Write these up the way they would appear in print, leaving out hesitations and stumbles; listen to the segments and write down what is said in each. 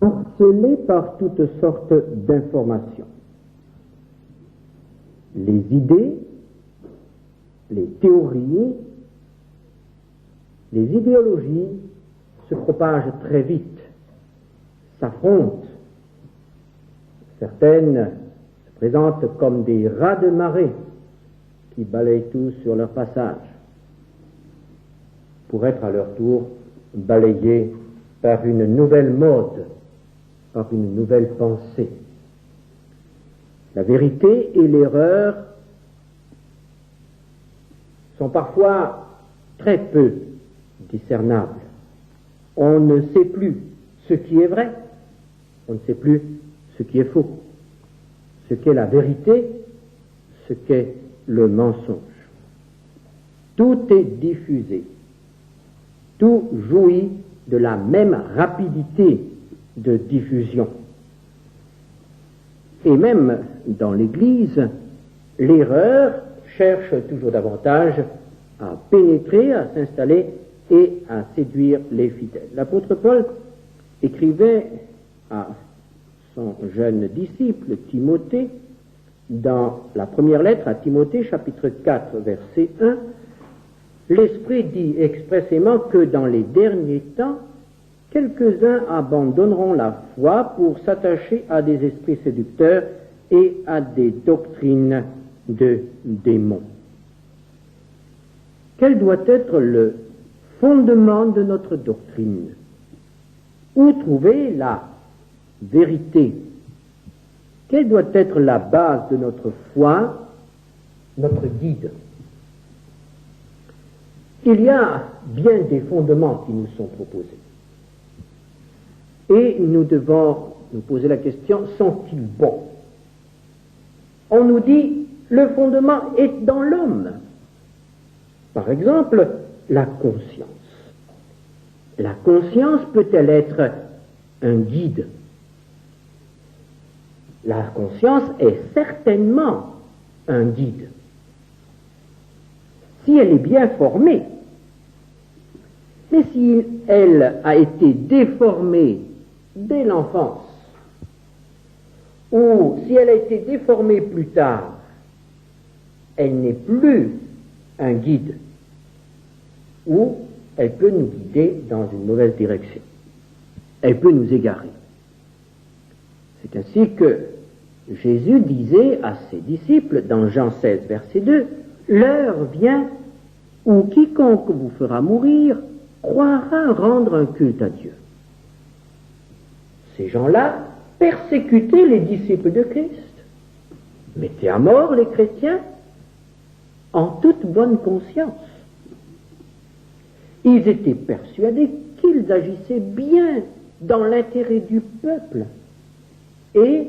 harcelés par toutes sortes d'informations. Les idées, les théories, les idéologies se propagent très vite, s'affrontent. Certaines se présentent comme des rats de marée qui balayent tout sur leur passage, pour être à leur tour balayés par une nouvelle mode, par une nouvelle pensée. La vérité et l'erreur sont parfois très peu discernables. On ne sait plus ce qui est vrai, on ne sait plus ce qui est faux, ce qu'est la vérité, ce qu'est le mensonge. Tout est diffusé, tout jouit de la même rapidité de diffusion. Et même dans l'Église, l'erreur cherche toujours davantage à pénétrer, à s'installer et à séduire les fidèles. L'apôtre Paul écrivait à son jeune disciple Timothée, dans la première lettre à Timothée, chapitre 4, verset 1, l'Esprit dit expressément que dans les derniers temps, quelques-uns abandonneront la foi pour s'attacher à des esprits séducteurs et à des doctrines de démons. Quel doit être le fondement de notre doctrine? Où trouver la vérité? Quelle doit être la base de notre foi, notre guide? Il y a bien des fondements qui nous sont proposés. Et nous devons nous poser la question, sont-ils bons? On nous dit, le fondement est dans l'homme. Par exemple, la conscience. La conscience peut-elle être un guide? La conscience est certainement un guide. Si elle est bien formée, mais si elle a été déformée dès l'enfance, ou si elle a été déformée plus tard, elle n'est plus un guide, ou elle peut nous guider dans une mauvaise direction. Elle peut nous égarer. C'est ainsi que Jésus disait à ses disciples dans Jean 16, verset 2, « L'heure vient où quiconque vous fera mourir croira rendre un culte à Dieu. » Ces gens-là persécutaient les disciples de Christ, mettaient à mort les chrétiens en toute bonne conscience. Ils étaient persuadés qu'ils agissaient bien dans l'intérêt du peuple et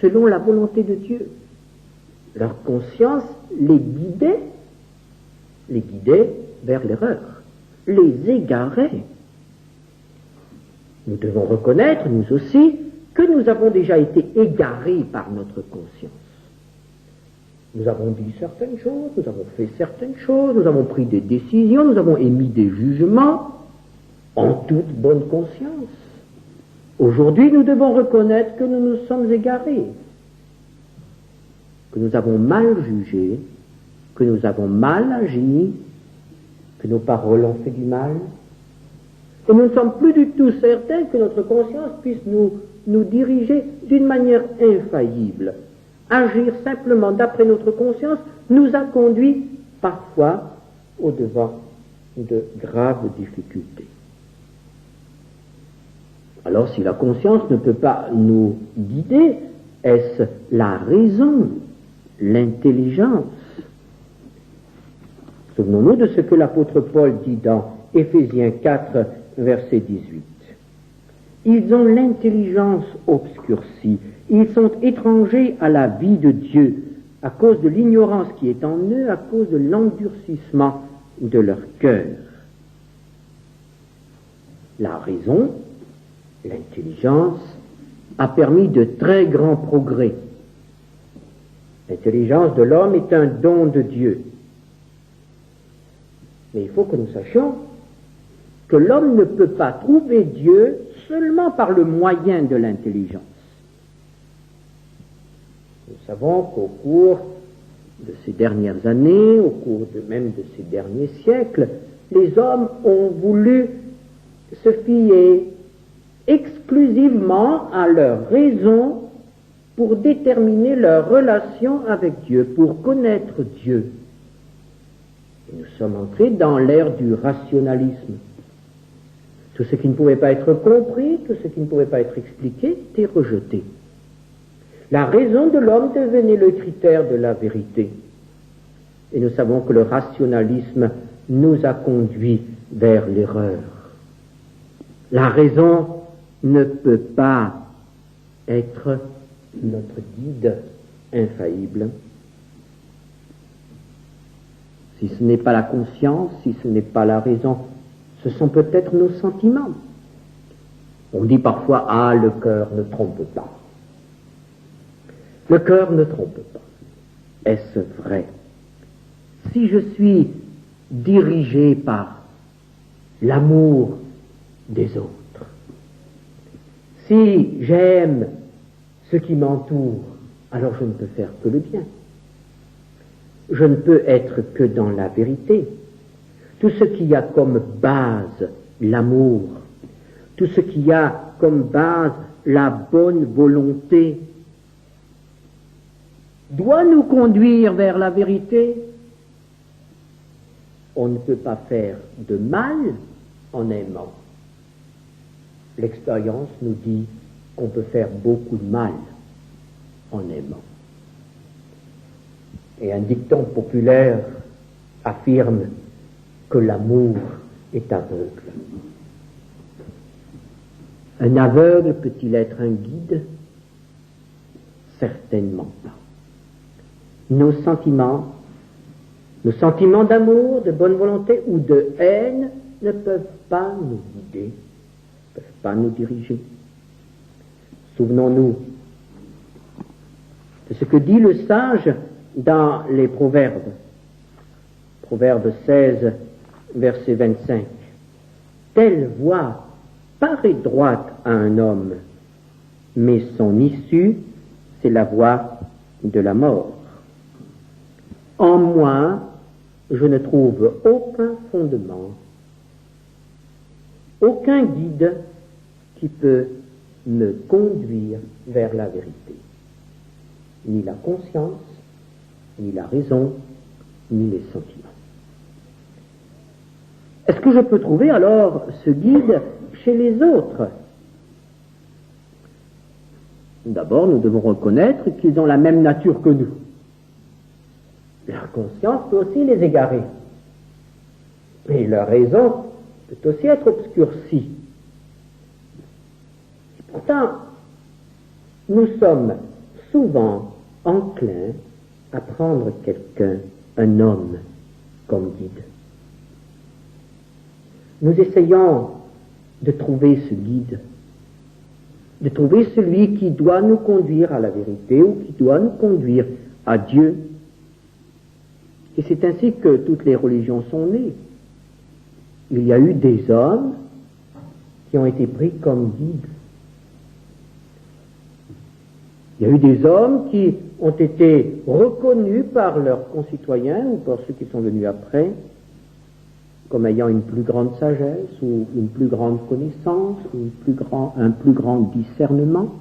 selon la volonté de Dieu. Leur conscience les guidait vers l'erreur, les égarait. Nous devons reconnaître, nous aussi, que nous avons déjà été égarés par notre conscience. Nous avons dit certaines choses, nous avons fait certaines choses, nous avons pris des décisions, nous avons émis des jugements en toute bonne conscience. Aujourd'hui, nous devons reconnaître que nous nous sommes égarés, que nous avons mal jugé, que nous avons mal agi, que nos paroles ont fait du mal. Et nous ne sommes plus du tout certains que notre conscience puisse nous diriger d'une manière infaillible. Agir simplement d'après notre conscience nous a conduit parfois au-devant de graves difficultés. Alors si la conscience ne peut pas nous guider, est-ce la raison, l'intelligence? Souvenons-nous de ce que l'apôtre Paul dit dans Éphésiens 4, verset 18. Ils ont l'intelligence obscurcie, ils sont étrangers à la vie de Dieu, à cause de l'ignorance qui est en eux, à cause de l'endurcissement de leur cœur. La raison, l'intelligence, a permis de très grands progrès. L'intelligence de l'homme est un don de Dieu. Mais il faut que nous sachions que l'homme ne peut pas trouver Dieu seulement par le moyen de l'intelligence. Nous savons qu'au cours de ces dernières années, au cours même de ces derniers siècles, les hommes ont voulu se fier exclusivement à leur raison pour déterminer leur relation avec Dieu, pour connaître Dieu. Et nous sommes entrés dans l'ère du rationalisme. Tout ce qui ne pouvait pas être compris, tout ce qui ne pouvait pas être expliqué, était rejeté. La raison de l'homme devenait le critère de la vérité. Et nous savons que le rationalisme nous a conduits vers l'erreur. La raison ne peut pas être notre guide infaillible. Si ce n'est pas la conscience, si ce n'est pas la raison, ce sont peut-être nos sentiments. On dit parfois, ah, le cœur ne trompe pas. Le cœur ne trompe pas. Est-ce vrai? Si je suis dirigé par l'amour des autres, si j'aime ce qui m'entoure, alors je ne peux faire que le bien. Je ne peux être que dans la vérité. Tout ce qui a comme base l'amour, tout ce qui a comme base la bonne volonté, doit nous conduire vers la vérité. On ne peut pas faire de mal en aimant. L'expérience nous dit qu'on peut faire beaucoup de mal en aimant. Et un dicton populaire affirme que l'amour est aveugle. Un aveugle peut-il être un guide? Certainement pas. Nos sentiments d'amour, de bonne volonté ou de haine ne peuvent pas nous guider, ne peuvent pas nous diriger. Souvenons-nous de ce que dit le sage dans les Proverbes. Proverbe 16, verset 25. Telle voie paraît droite à un homme, mais son issue, c'est la voie de la mort. En moi, je ne trouve aucun fondement, aucun guide qui peut me conduire vers la vérité. Ni la conscience, ni la raison, ni les sentiments. Est-ce que je peux trouver alors ce guide chez les autres? D'abord, nous devons reconnaître qu'ils ont la même nature que nous. Leur conscience peut aussi les égarer. Et leur raison peut aussi être obscurcie. Et pourtant, nous sommes souvent enclins à prendre quelqu'un, un homme, comme guide. Nous essayons de trouver ce guide, de trouver celui qui doit nous conduire à la vérité ou qui doit nous conduire à Dieu. Et c'est ainsi que toutes les religions sont nées. Il y a eu des hommes qui ont été pris comme guides. Il y a eu des hommes qui ont été reconnus par leurs concitoyens ou par ceux qui sont venus après comme ayant une plus grande sagesse ou une plus grande connaissance ou un plus grand discernement,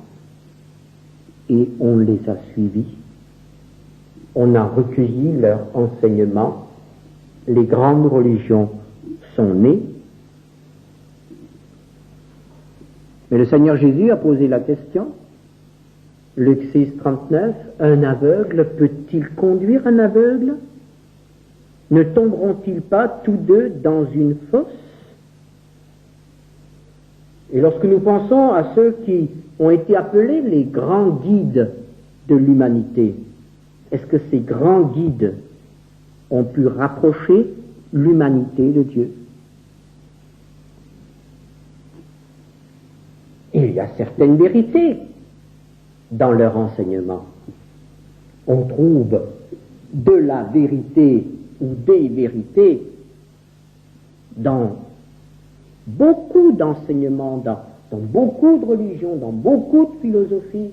et on les a suivis. On a recueilli leur enseignement. Les grandes religions sont nées. Mais le Seigneur Jésus a posé la question. Luc 6, 39, un aveugle peut-il conduire un aveugle? Ne tomberont-ils pas tous deux dans une fosse? Et lorsque nous pensons à ceux qui ont été appelés les grands guides de l'humanité, est-ce que ces grands guides ont pu rapprocher l'humanité de Dieu? Il y a certaines vérités dans leur enseignement. On trouve de la vérité ou des vérités dans beaucoup d'enseignements, dans dans beaucoup de religions, dans beaucoup de philosophies,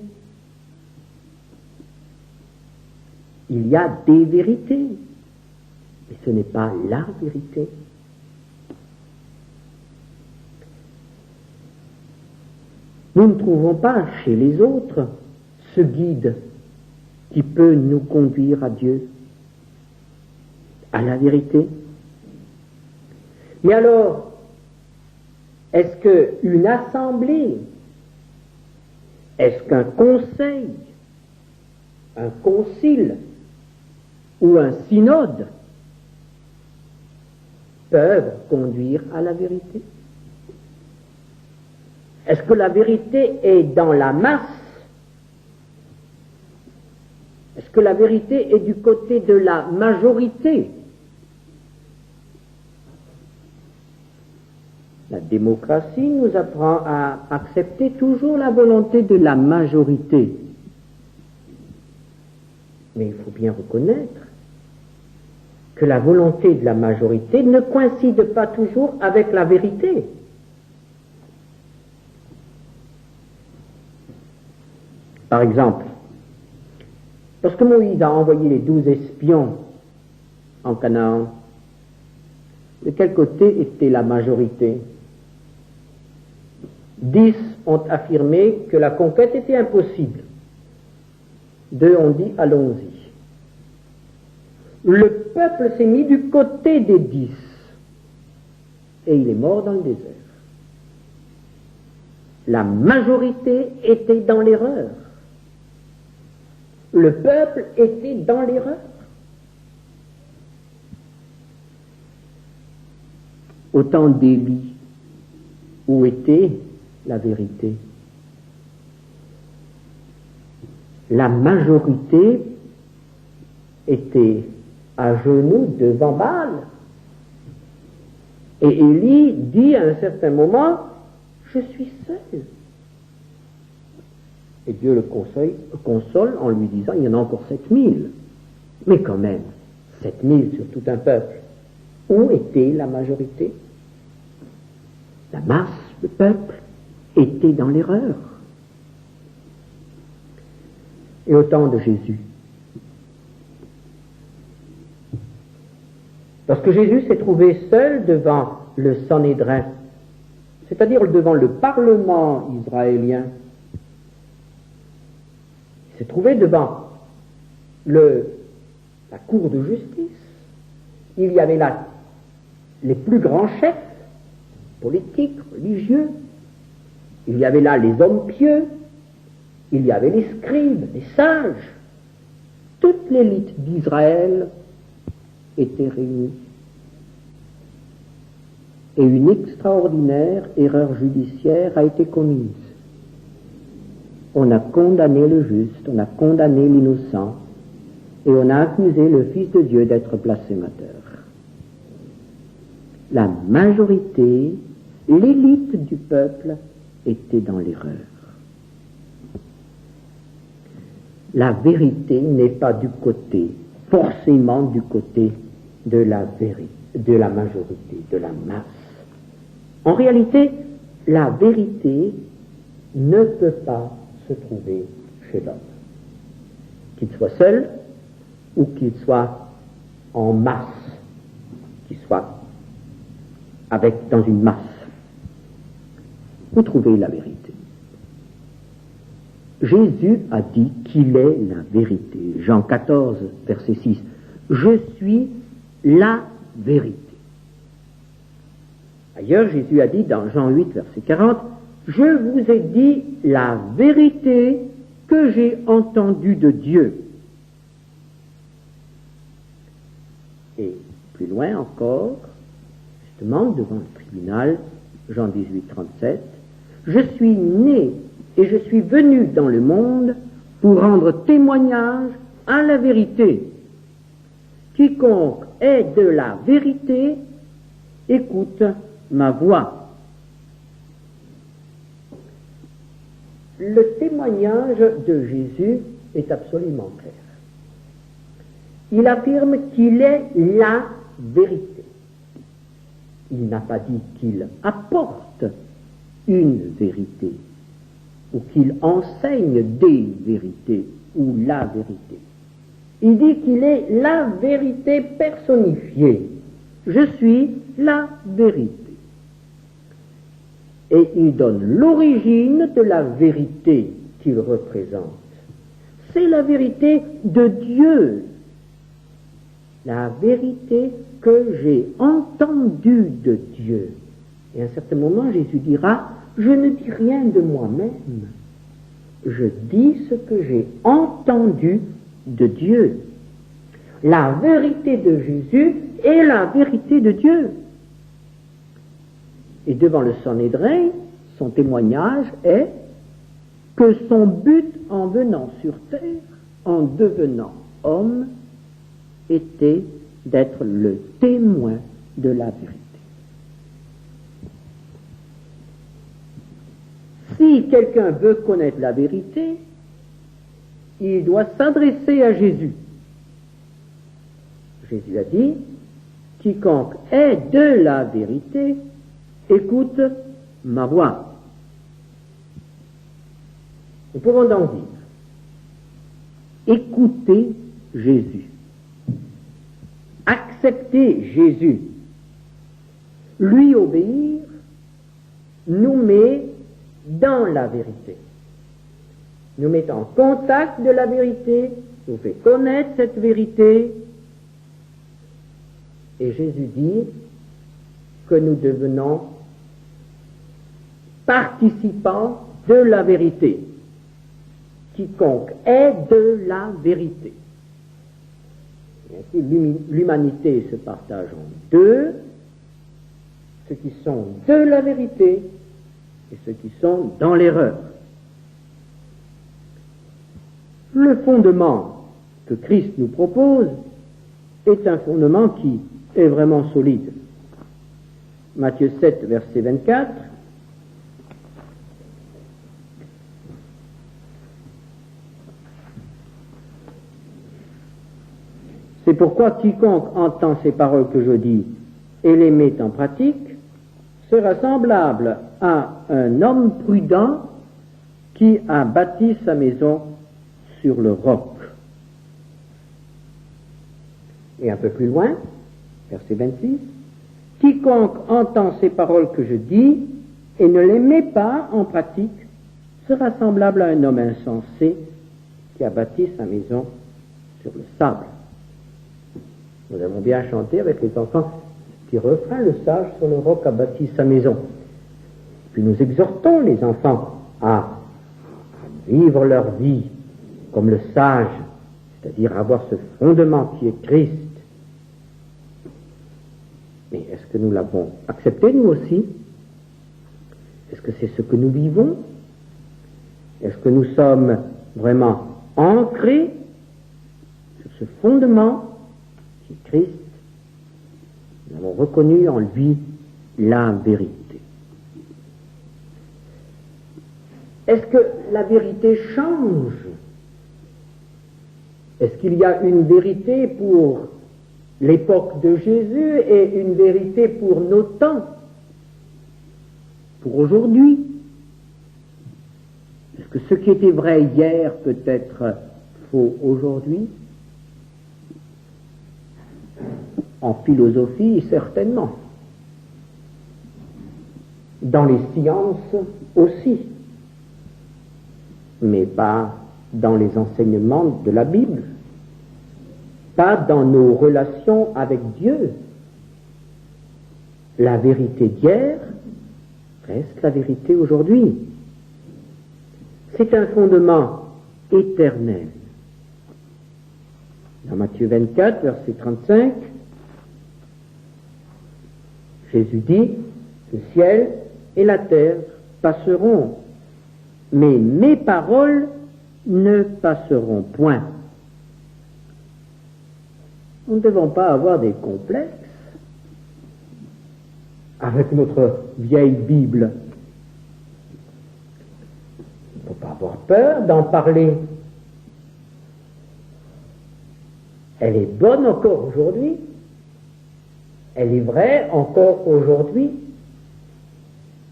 il y a des vérités, mais ce n'est pas la vérité. Nous ne trouvons pas chez les autres ce guide qui peut nous conduire à Dieu, à la vérité. Mais alors, est-ce qu'une assemblée, est-ce qu'un conseil, un concile ou un synode peuvent conduire à la vérité? Est-ce que la vérité est dans la masse? Est-ce que la vérité est du côté de la majorité? La démocratie nous apprend à accepter toujours la volonté de la majorité. Mais il faut bien reconnaître que la volonté de la majorité ne coïncide pas toujours avec la vérité. Par exemple, lorsque Moïse a envoyé les 12 espions en Canaan, de quel côté était la majorité? 10 ont affirmé que la conquête était impossible. 2 ont dit allons-y. Le peuple s'est mis du côté des 10 et il est mort dans le désert. La majorité était dans l'erreur. Le peuple était dans l'erreur. Au temps d'Élie, où était la vérité? La majorité était à genoux devant Baal. Et Élie dit à un certain moment, je suis seul. Et Dieu le console en lui disant, il y en a encore 7000. Mais quand même, 7000 sur tout un peuple. Où était la majorité? La masse, le peuple, était dans l'erreur. Et au temps de Jésus, lorsque Jésus s'est trouvé seul devant le Sanhédrin, c'est-à-dire devant le Parlement israélien, il s'est trouvé devant la cour de justice. Il y avait là les plus grands chefs politiques, religieux. Il y avait là les hommes pieux. Il y avait les scribes, les sages. Toute l'élite d'Israël était réunie. Et une extraordinaire erreur judiciaire a été commise. On a condamné le juste, on a condamné l'innocent, et on a accusé le Fils de Dieu d'être blasphémateur. La majorité, l'élite du peuple, était dans l'erreur. La vérité n'est pas forcément du côté de la majorité, de la masse. En réalité, la vérité ne peut pas se trouver chez l'homme. Qu'il soit seul ou qu'il soit en masse, qu'il soit dans une masse. Vous trouvez la vérité. Jésus a dit qu'il est la vérité. Jean 14, verset 6. Je suis la vérité. Ailleurs, Jésus a dit dans Jean 8, verset 40, je vous ai dit la vérité que j'ai entendue de Dieu. Et plus loin encore, justement, devant le tribunal, Jean 18, 37, je suis né et je suis venu dans le monde pour rendre témoignage à la vérité. Quiconque est de la vérité, écoute ma voix. Le témoignage de Jésus est absolument clair. Il affirme qu'il est la vérité. Il n'a pas dit qu'il apporte une vérité, ou qu'il enseigne des vérités, ou la vérité. Il dit qu'il est la vérité personnifiée. Je suis la vérité. Et il donne l'origine de la vérité qu'il représente. C'est la vérité de Dieu, la vérité que j'ai entendue de Dieu. Et à un certain moment, Jésus dira, je ne dis rien de moi-même, je dis ce que j'ai entendu de Dieu. La vérité de Jésus est la vérité de Dieu. Et devant le Sanhédrin, son témoignage est que son but en venant sur terre, en devenant homme, était d'être le témoin de la vérité. Si quelqu'un veut connaître la vérité, il doit s'adresser à Jésus. Jésus a dit, quiconque est de la vérité, écoute ma voix. Nous pouvons donc dire, écoutez Jésus, accepter Jésus, lui obéir, nous met dans la vérité, nous met en contact de la vérité, nous fait connaître cette vérité, et Jésus dit que nous devenons participants de la vérité. Quiconque est de la vérité. Et ainsi, l'humanité se partage en deux, ceux qui sont de la vérité et ceux qui sont dans l'erreur. Le fondement que Christ nous propose est un fondement qui est vraiment solide. Matthieu 7, verset 24. C'est pourquoi quiconque entend ces paroles que je dis et les met en pratique sera semblable à un homme prudent qui a bâti sa maison sur le roc. Et un peu plus loin, verset 26, quiconque entend ces paroles que je dis et ne les met pas en pratique sera semblable à un homme insensé qui a bâti sa maison sur le sable. Nous avons bien chanté avec les enfants ce petit refrain, le sage sur le roc a bâti sa maison. Puis nous exhortons les enfants à vivre leur vie comme le sage, c'est-à-dire avoir ce fondement qui est Christ. Mais est-ce que nous l'avons accepté nous aussi? Est-ce que c'est ce que nous vivons? Est-ce que nous sommes vraiment ancrés sur ce fondement qui est Christ? Nous avons reconnu en lui la vérité. Est-ce que la vérité change? Est-ce qu'il y a une vérité pour l'époque de Jésus et une vérité pour nos temps, pour aujourd'hui? Est-ce que ce qui était vrai hier peut être faux aujourd'hui? En philosophie, certainement. Dans les sciences aussi. Mais pas dans les enseignements de la Bible. Pas dans nos relations avec Dieu. La vérité d'hier reste la vérité aujourd'hui. C'est un fondement éternel. Dans Matthieu 24, verset 35, Jésus dit, le ciel et la terre passeront, mais mes paroles ne passeront point. Nous ne devons pas avoir des complexes avec notre vieille Bible. Il ne faut pas avoir peur d'en parler. Elle est bonne encore aujourd'hui. Elle est vraie encore aujourd'hui.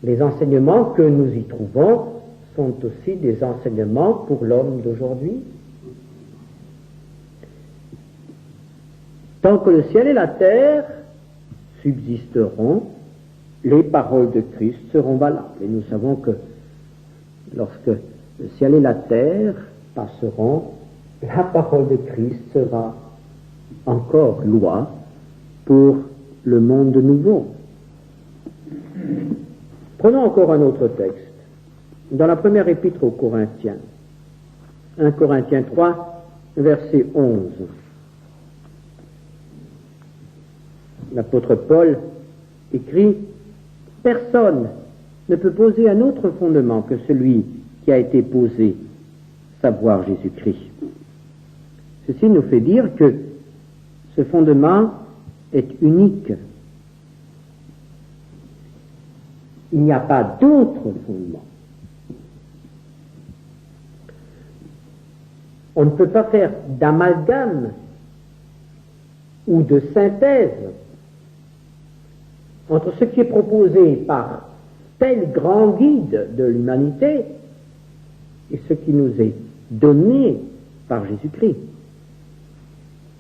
Les enseignements que nous y trouvons sont aussi des enseignements pour l'homme d'aujourd'hui. Tant que le ciel et la terre subsisteront, les paroles de Christ seront valables. Et nous savons que lorsque le ciel et la terre passeront, la parole de Christ sera encore loi pour le monde nouveau. Prenons encore un autre texte. Dans la première épître aux Corinthiens, 1 Corinthiens 3, verset 11. L'apôtre Paul écrit « Personne ne peut poser un autre fondement que celui qui a été posé, savoir Jésus-Christ. » Ceci nous fait dire que ce fondement est unique. Il n'y a pas d'autre fondement. On ne peut pas faire d'amalgame ou de synthèse entre ce qui est proposé par tel grand guide de l'humanité et ce qui nous est donné par Jésus-Christ.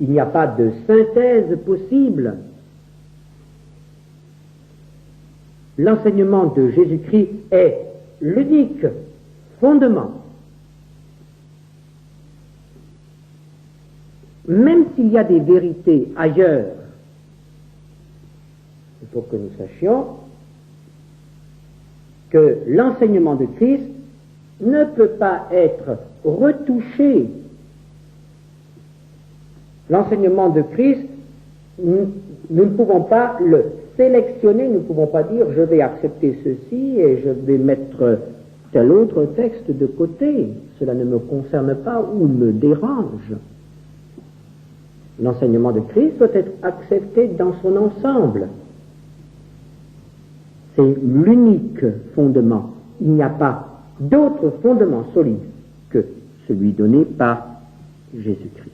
Il n'y a pas de synthèse possible. L'enseignement de Jésus-Christ est l'unique fondement. Même s'il y a des vérités ailleurs, il faut que nous sachions que l'enseignement de Christ ne peut pas être retouché. L'enseignement de Christ, nous ne pouvons pas le sélectionner, nous ne pouvons pas dire je vais accepter ceci et je vais mettre tel autre texte de côté. Cela ne me concerne pas ou me dérange. L'enseignement de Christ doit être accepté dans son ensemble. C'est l'unique fondement. Il n'y a pas d'autre fondement solide que celui donné par Jésus-Christ.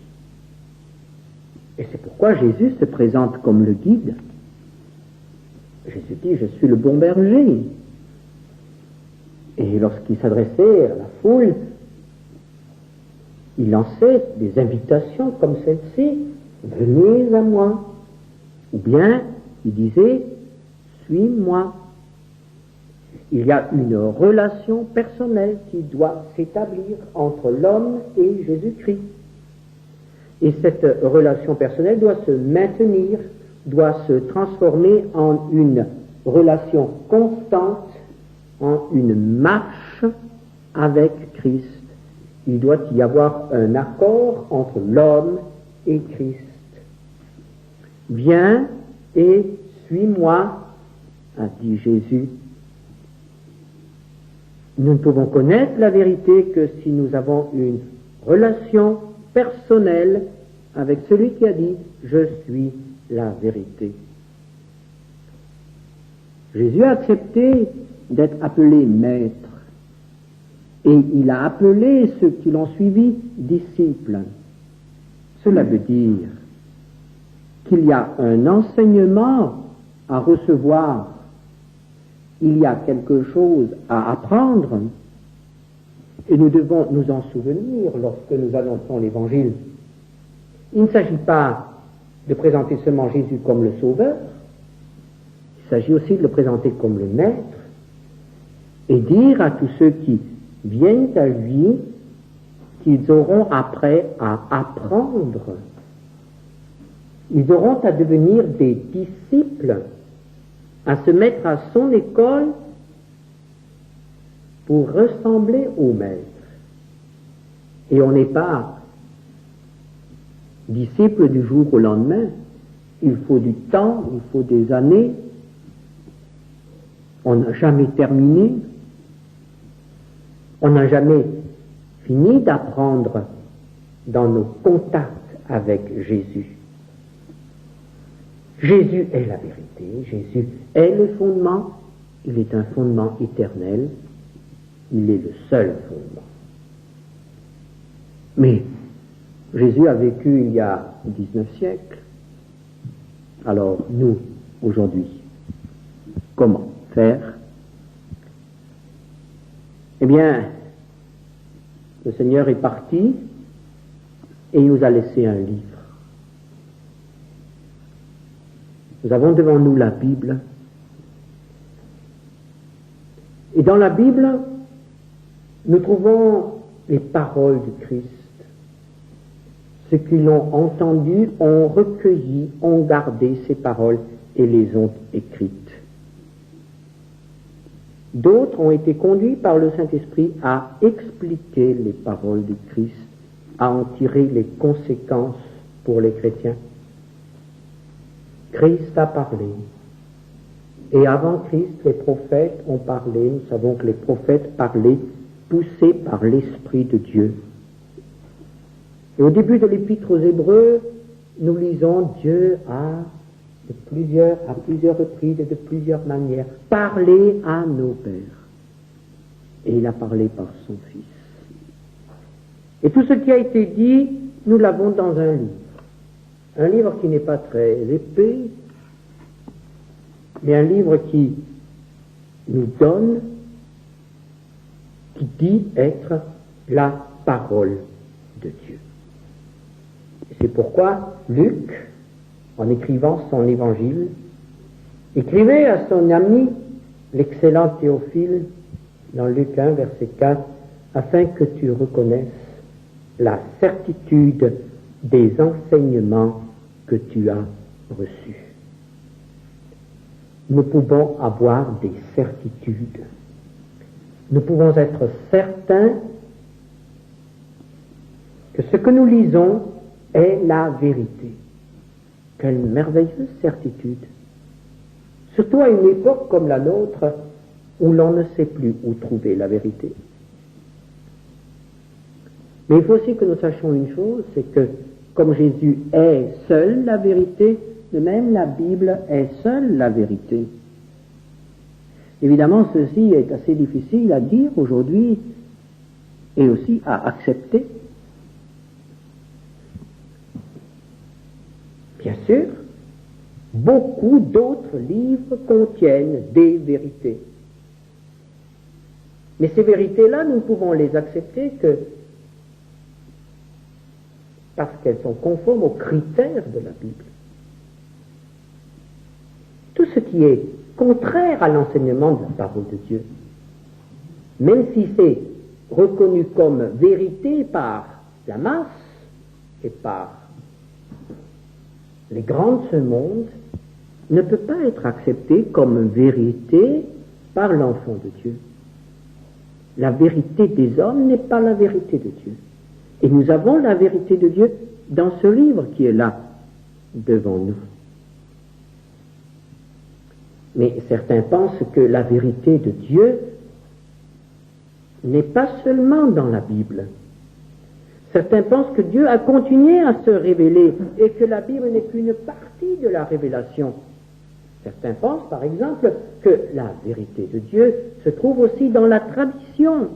Et c'est pourquoi Jésus se présente comme le guide. Jésus dit, je suis le bon berger. Et lorsqu'il s'adressait à la foule, il lançait des invitations comme celle-ci, venez à moi. Ou bien, il disait, suis-moi. Il y a une relation personnelle qui doit s'établir entre l'homme et Jésus-Christ. Et cette relation personnelle doit se maintenir, doit se transformer en une relation constante, en une marche avec Christ. Il doit y avoir un accord entre l'homme et Christ. Viens et suis-moi, a dit Jésus. Nous ne pouvons connaître la vérité que si nous avons une relation personnelle avec celui qui a dit « Je suis la vérité ». Jésus a accepté d'être appelé maître et il a appelé ceux qui l'ont suivi disciples. Cela veut dire qu'il y a un enseignement à recevoir, il y a quelque chose à apprendre et nous devons nous en souvenir lorsque nous annonçons l'Évangile. Il ne s'agit pas de présenter seulement Jésus comme le Sauveur, il s'agit aussi de le présenter comme le Maître et dire à tous ceux qui viennent à lui qu'ils auront après à apprendre. Ils auront à devenir des disciples, à se mettre à son école pour ressembler au Maître. Et on n'est pas disciple du jour au lendemain. Il faut du temps, il faut des années. On n'a jamais terminé. On n'a jamais fini d'apprendre dans nos contacts avec Jésus. Jésus est la vérité, Jésus est le fondement, il est un fondement éternel, il est le seul fondement. Mais Jésus a vécu il y a 19 siècles. Alors nous, aujourd'hui, comment faire Eh bien, le Seigneur est parti et il nous a laissé un livre. Nous avons devant nous la Bible. Et dans la Bible, nous trouvons les paroles du Christ. Ceux qui l'ont entendu ont recueilli, ont gardé ces paroles et les ont écrites. D'autres ont été conduits par le Saint-Esprit à expliquer les paroles du Christ, à en tirer les conséquences pour les chrétiens. Christ a parlé. Et avant Christ, les prophètes ont parlé. Nous savons que les prophètes parlaient poussés par l'Esprit de Dieu. Et au début de l'Épître aux Hébreux, nous lisons Dieu a à plusieurs reprises et de plusieurs manières parlé à nos pères. Et il a parlé par son Fils. Et tout ce qui a été dit, nous l'avons dans un livre. Un livre qui n'est pas très épais, mais un livre qui nous donne, qui dit être la parole de Dieu. Et c'est pourquoi Luc, en écrivant son évangile, écrivait à son ami, l'excellent Théophile, dans Luc 1, verset 4, afin que tu reconnaisses la certitude des enseignements que tu as reçus. Nous pouvons avoir des certitudes. Nous pouvons être certains que ce que nous lisons est la vérité. Quelle merveilleuse certitude! Surtout à une époque comme la nôtre, où l'on ne sait plus où trouver la vérité. Mais il faut aussi que nous sachions une chose, c'est que comme Jésus est seul la vérité, de même la Bible est seule la vérité. Évidemment, ceci est assez difficile à dire aujourd'hui et aussi à accepter. Bien sûr, beaucoup d'autres livres contiennent des vérités. Mais ces vérités-là, nous ne pouvons les accepter que parce qu'elles sont conformes aux critères de la Bible. Tout ce qui est contraire à l'enseignement de la parole de Dieu, même si c'est reconnu comme vérité par la masse et par les grands de ce monde, ne peut pas être accepté comme vérité par l'enfant de Dieu. La vérité des hommes n'est pas la vérité de Dieu. Et nous avons la vérité de Dieu dans ce livre qui est là, devant nous. Mais certains pensent que la vérité de Dieu n'est pas seulement dans la Bible. Certains pensent que Dieu a continué à se révéler et que la Bible n'est qu'une partie de la révélation. Certains pensent, par exemple, que la vérité de Dieu se trouve aussi dans la tradition.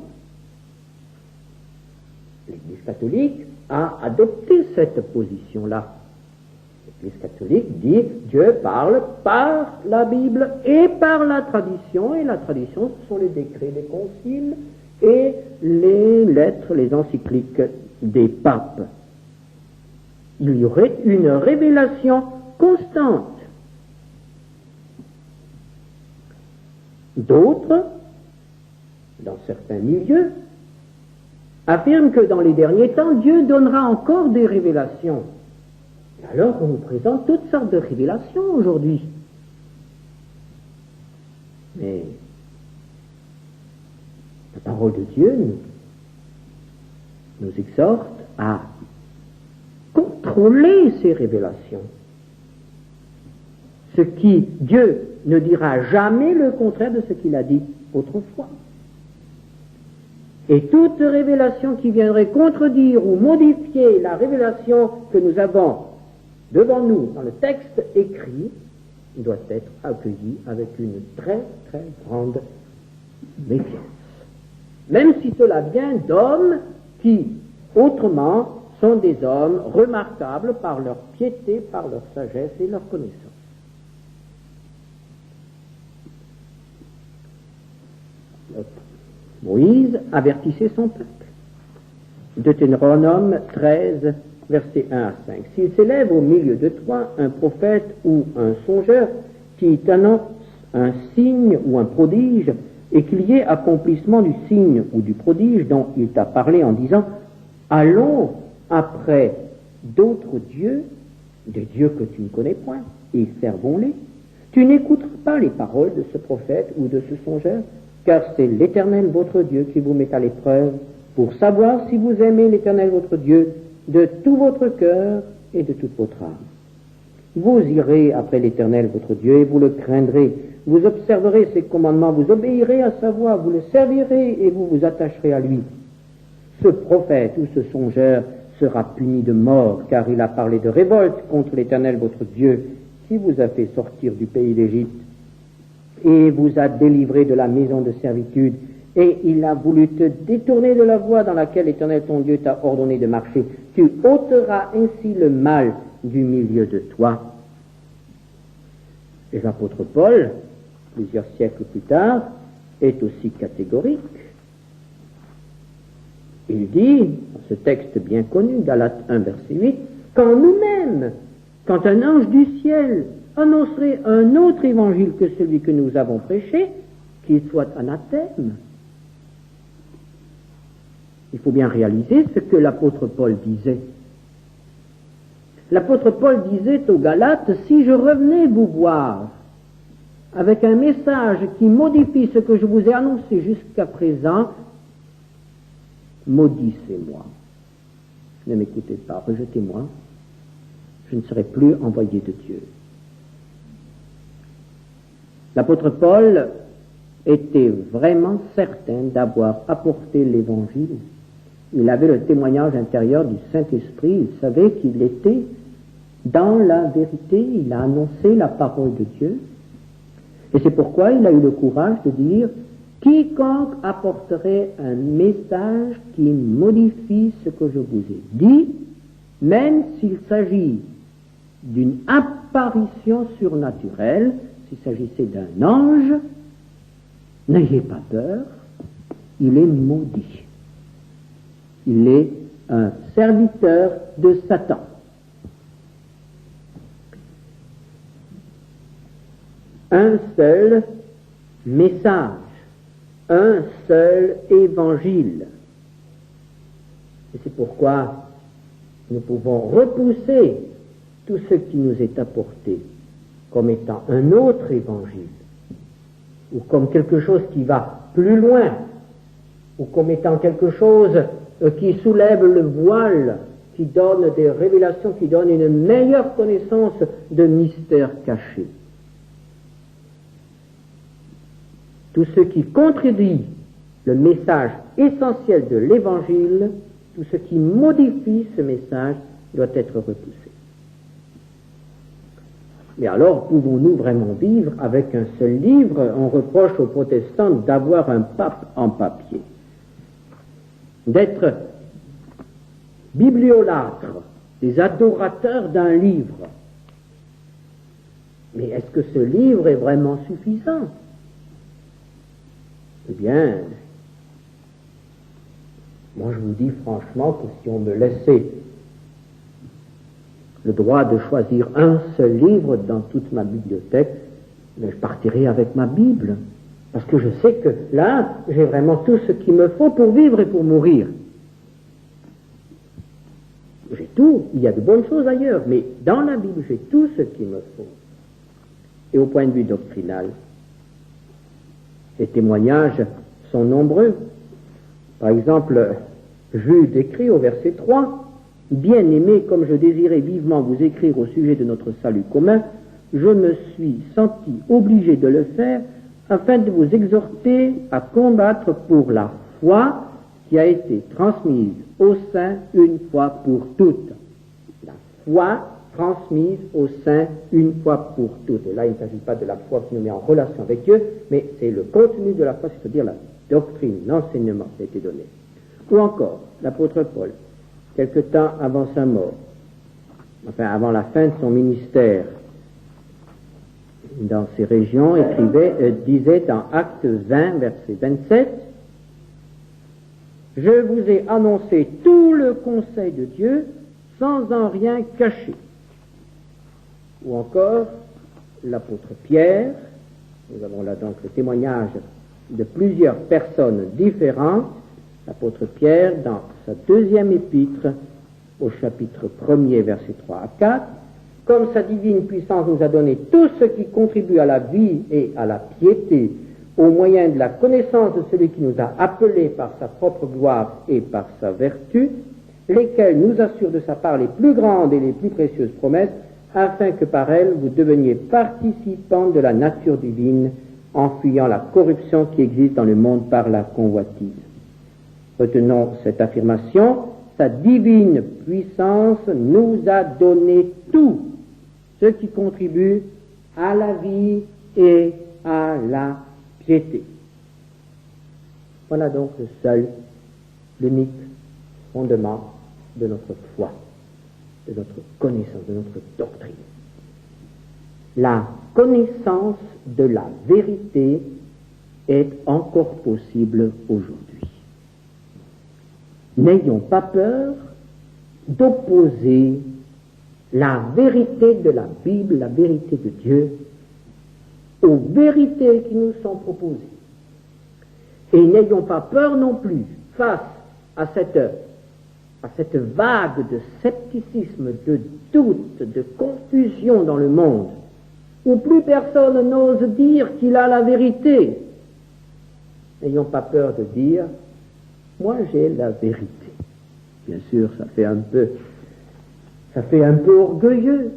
L'Église catholique a adopté cette position-là. L'Église catholique dit Dieu parle par la Bible et par la tradition, et la tradition, ce sont les décrets des conciles et les lettres, les encycliques des papes. Il y aurait une révélation constante. D'autres, dans certains milieux, affirment que dans les derniers temps, Dieu donnera encore des révélations. Et alors, on nous présente toutes sortes de révélations aujourd'hui. Mais la parole de Dieu nous exhorte à contrôler ces révélations. Ce qui, Dieu ne dira jamais le contraire de ce qu'il a dit autrefois. Et toute révélation qui viendrait contredire ou modifier la révélation que nous avons devant nous dans le texte écrit doit être accueillie avec une très très grande méfiance. Même si cela vient d'hommes qui, autrement, sont des hommes remarquables par leur piété, par leur sagesse et leur connaissance. Moïse avertissait son peuple. Deutéronome 13, versets 1 à 5. S'il s'élève au milieu de toi un prophète ou un songeur qui t'annonce un signe ou un prodige, et qu'il y ait accomplissement du signe ou du prodige dont il t'a parlé en disant « Allons après d'autres dieux, des dieux que tu ne connais point, et servons-les », tu n'écouteras pas les paroles de ce prophète ou de ce songeur, car c'est l'Éternel votre Dieu qui vous met à l'épreuve pour savoir si vous aimez l'Éternel votre Dieu de tout votre cœur et de toute votre âme. Vous irez après l'Éternel votre Dieu et vous le craindrez. Vous observerez ses commandements, vous obéirez à sa voix, vous le servirez et vous vous attacherez à lui. Ce prophète ou ce songeur sera puni de mort, car il a parlé de révolte contre l'Éternel votre Dieu, qui vous a fait sortir du pays d'Égypte et vous a délivré de la maison de servitude, et il a voulu te détourner de la voie dans laquelle l'Éternel ton Dieu t'a ordonné de marcher. Tu ôteras ainsi le mal du milieu de toi. Et l'apôtre Paul, plusieurs siècles plus tard, est aussi catégorique. Il dit, dans ce texte bien connu, Galates 1, verset 8, « Quand nous-mêmes, quand un ange du ciel annoncerait un autre évangile que celui que nous avons prêché, qu'il soit anathème. » Il faut bien réaliser ce que l'apôtre Paul disait. L'apôtre Paul disait aux Galates, « Si je revenais vous voir avec un message qui modifie ce que je vous ai annoncé jusqu'à présent, maudissez-moi. Ne m'écoutez pas, rejetez-moi. Je ne serai plus envoyé de Dieu. » L'apôtre Paul était vraiment certain d'avoir apporté l'Évangile. Il avait le témoignage intérieur du Saint-Esprit. Il savait qu'il était dans la vérité. Il a annoncé la parole de Dieu. Et c'est pourquoi il a eu le courage de dire « Quiconque apporterait un message qui modifie ce que je vous ai dit, même s'il s'agit d'une apparition surnaturelle, s'il s'agissait d'un ange, n'ayez pas peur, il est maudit. Il est un serviteur de Satan. » Un seul message, un seul évangile. Et c'est pourquoi nous pouvons repousser tout ce qui nous est apporté comme étant un autre évangile, ou comme quelque chose qui va plus loin, ou comme étant quelque chose qui soulève le voile, qui donne des révélations, qui donne une meilleure connaissance de mystères cachés. Tout ce qui contredit le message essentiel de l'Évangile, tout ce qui modifie ce message doit être repoussé. Mais alors, pouvons-nous vraiment vivre avec un seul livre? On reproche aux protestants d'avoir un pape en papier, d'être bibliolâtres, des adorateurs d'un livre. Mais est-ce que ce livre est vraiment suffisant? Eh bien, moi je vous dis franchement que si on me laissait le droit de choisir un seul livre dans toute ma bibliothèque, je partirais avec ma Bible, parce que je sais que là, j'ai vraiment tout ce qu'il me faut pour vivre et pour mourir. J'ai tout, il y a de bonnes choses ailleurs, mais dans la Bible, j'ai tout ce qu'il me faut. Et au point de vue doctrinal, les témoignages sont nombreux. Par exemple, Jude écrit au verset 3, « Bien-aimés, comme je désirais vivement vous écrire au sujet de notre salut commun, je me suis senti obligé de le faire afin de vous exhorter à combattre pour la foi qui a été transmise aux saints une fois pour toutes. » La foi transmise aux saints une fois pour toutes. Et là, il ne s'agit pas de la foi qui nous met en relation avec Dieu, mais c'est le contenu de la foi, c'est-à-dire la doctrine, l'enseignement qui a été donné. Ou encore, l'apôtre Paul, quelque temps avant sa mort, enfin avant la fin de son ministère, dans ces régions, disait dans Actes 20, verset 27, Je vous ai annoncé tout le conseil de Dieu sans en rien cacher. Ou encore, l'apôtre Pierre, nous avons là donc le témoignage de plusieurs personnes différentes, l'apôtre Pierre, dans sa deuxième épître, au chapitre 1er, versets 3 à 4, comme sa divine puissance nous a donné tout ce qui contribue à la vie et à la piété, au moyen de la connaissance de celui qui nous a appelés par sa propre gloire et par sa vertu, lesquels nous assurent de sa part les plus grandes et les plus précieuses promesses, afin que par elles vous deveniez participants de la nature divine, en fuyant la corruption qui existe dans le monde par la convoitise. Retenons cette affirmation, sa divine puissance nous a donné tout ce qui contribue à la vie et à la piété. Voilà donc le seul, l'unique fondement de notre foi, de notre connaissance, de notre doctrine. La connaissance de la vérité est encore possible aujourd'hui. N'ayons pas peur d'opposer la vérité de la Bible, la vérité de Dieu, aux vérités qui nous sont proposées. Et n'ayons pas peur non plus, face à cette vague de scepticisme, de doute, de confusion dans le monde, où plus personne n'ose dire qu'il a la vérité. N'ayons pas peur de dire « moi j'ai la vérité ». Bien sûr, ça fait un peu orgueilleux,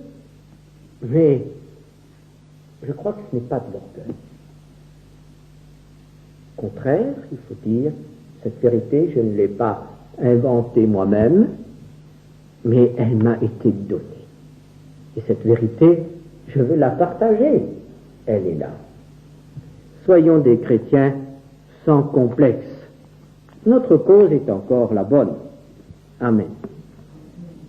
mais je crois que ce n'est pas de l'orgueil. Au contraire, il faut dire, cette vérité, je ne l'ai pas inventée moi-même, mais elle m'a été donnée. Et cette vérité, je veux la partager. Elle est là. Soyons des chrétiens sans complexe. Notre cause est encore la bonne. Amen.